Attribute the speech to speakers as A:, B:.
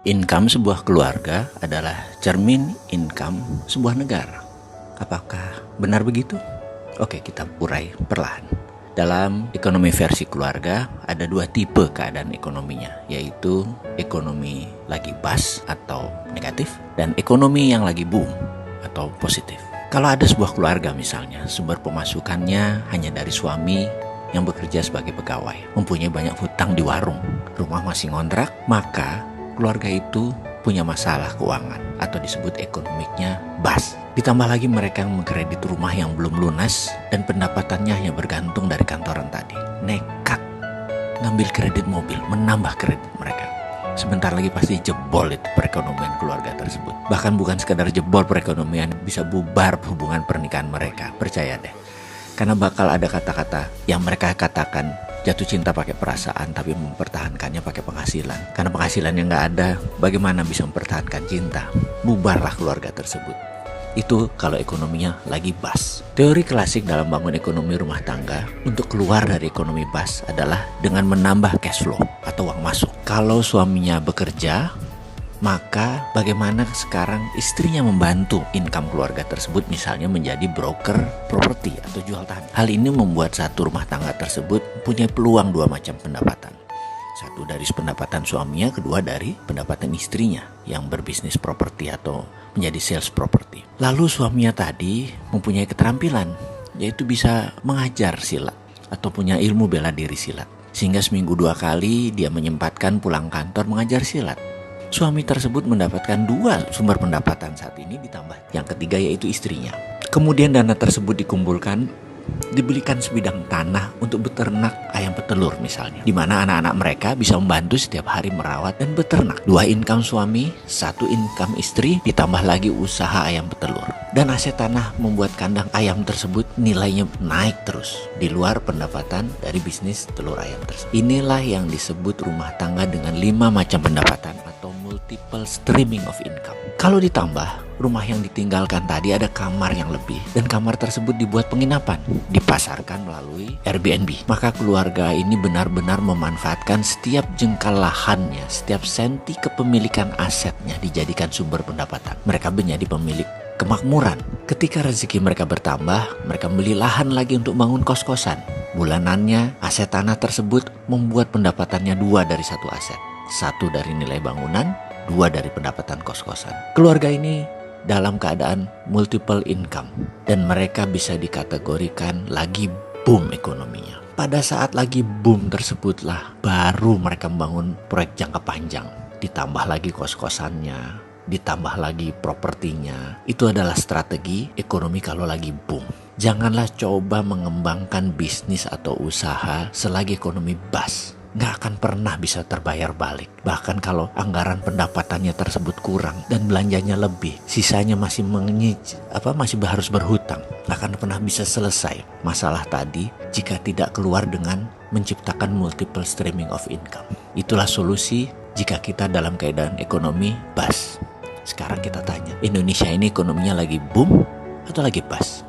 A: Income sebuah keluarga adalah cermin income sebuah negara. Apakah benar begitu? Oke, kita urai perlahan. Dalam ekonomi versi keluarga ada dua tipe keadaan ekonominya, yaitu ekonomi lagi bust atau negatif dan ekonomi yang lagi boom atau positif. Kalau ada sebuah keluarga misalnya, sumber pemasukannya hanya dari suami yang bekerja sebagai pegawai, mempunyai banyak hutang di warung, rumah masih ngontrak, maka keluarga itu punya masalah keuangan atau disebut ekonomiknya bust. Ditambah lagi mereka yang mengkredit rumah yang belum lunas dan pendapatannya hanya bergantung dari kantoran tadi. Nekat ngambil kredit mobil, menambah kredit mereka. Sebentar lagi pasti jebol itu perekonomian keluarga tersebut. Bahkan bukan sekadar jebol perekonomian, bisa bubar hubungan pernikahan mereka. Percaya deh. Karena bakal ada kata-kata yang mereka katakan jatuh cinta pakai perasaan tapi mempertahankannya pakai penghasilan. Karena penghasilannya nggak ada, bagaimana bisa mempertahankan cinta? Bubarlah keluarga tersebut. Itu kalau ekonominya lagi bust. Teori klasik dalam bangun ekonomi rumah tangga untuk keluar dari ekonomi bust adalah dengan menambah cash flow atau uang masuk. Kalau suaminya bekerja, maka bagaimana sekarang istrinya membantu income keluarga tersebut, misalnya menjadi broker properti atau jual tanah. Hal ini membuat satu rumah tangga tersebut punya peluang dua macam pendapatan. Satu dari pendapatan suaminya, kedua dari pendapatan istrinya yang berbisnis properti atau menjadi sales properti. Lalu suaminya tadi mempunyai keterampilan, yaitu bisa mengajar silat atau punya ilmu bela diri silat. Sehingga seminggu 2 kali dia menyempatkan pulang kantor mengajar silat. Suami tersebut mendapatkan 2 sumber pendapatan saat ini, ditambah yang ketiga yaitu istrinya. Kemudian dana tersebut dikumpulkan, dibelikan sebidang tanah untuk beternak ayam petelur misalnya, di mana anak-anak mereka bisa membantu setiap hari merawat dan beternak. 2 income suami, 1 income istri, ditambah lagi usaha ayam petelur. Dan aset tanah membuat kandang ayam tersebut nilainya naik terus, di luar pendapatan dari bisnis telur ayam tersebut. Inilah yang disebut rumah tangga dengan 5 macam pendapatan atau multiple streaming of income. Kalau ditambah rumah yang ditinggalkan tadi ada kamar yang lebih, dan kamar tersebut dibuat penginapan, dipasarkan melalui Airbnb, maka keluarga ini benar-benar memanfaatkan setiap jengkal lahannya, setiap senti kepemilikan asetnya dijadikan sumber pendapatan. Mereka menjadi pemilik kemakmuran. Ketika rezeki mereka bertambah, mereka beli lahan lagi untuk bangun kos-kosan. Bulanannya aset tanah tersebut membuat pendapatannya 2 dari 1 aset. 1 dari nilai bangunan, 2 dari pendapatan kos-kosan. Keluarga ini dalam keadaan multiple income dan mereka bisa dikategorikan lagi boom ekonominya. Pada saat lagi boom tersebutlah baru mereka membangun proyek jangka panjang, ditambah lagi kos-kosannya, ditambah lagi propertinya. Itu adalah strategi ekonomi kalau lagi boom. Janganlah coba mengembangkan bisnis atau usaha selagi ekonomi bust. Nggak akan pernah bisa terbayar balik. Bahkan kalau anggaran pendapatannya tersebut kurang dan belanjanya lebih, sisanya masih masih harus berhutang, nggak akan pernah bisa selesai masalah tadi jika tidak keluar dengan menciptakan multiple streaming of income. Itulah solusi jika kita dalam keadaan ekonomi bust. Sekarang kita tanya, Indonesia ini ekonominya lagi boom atau lagi bust?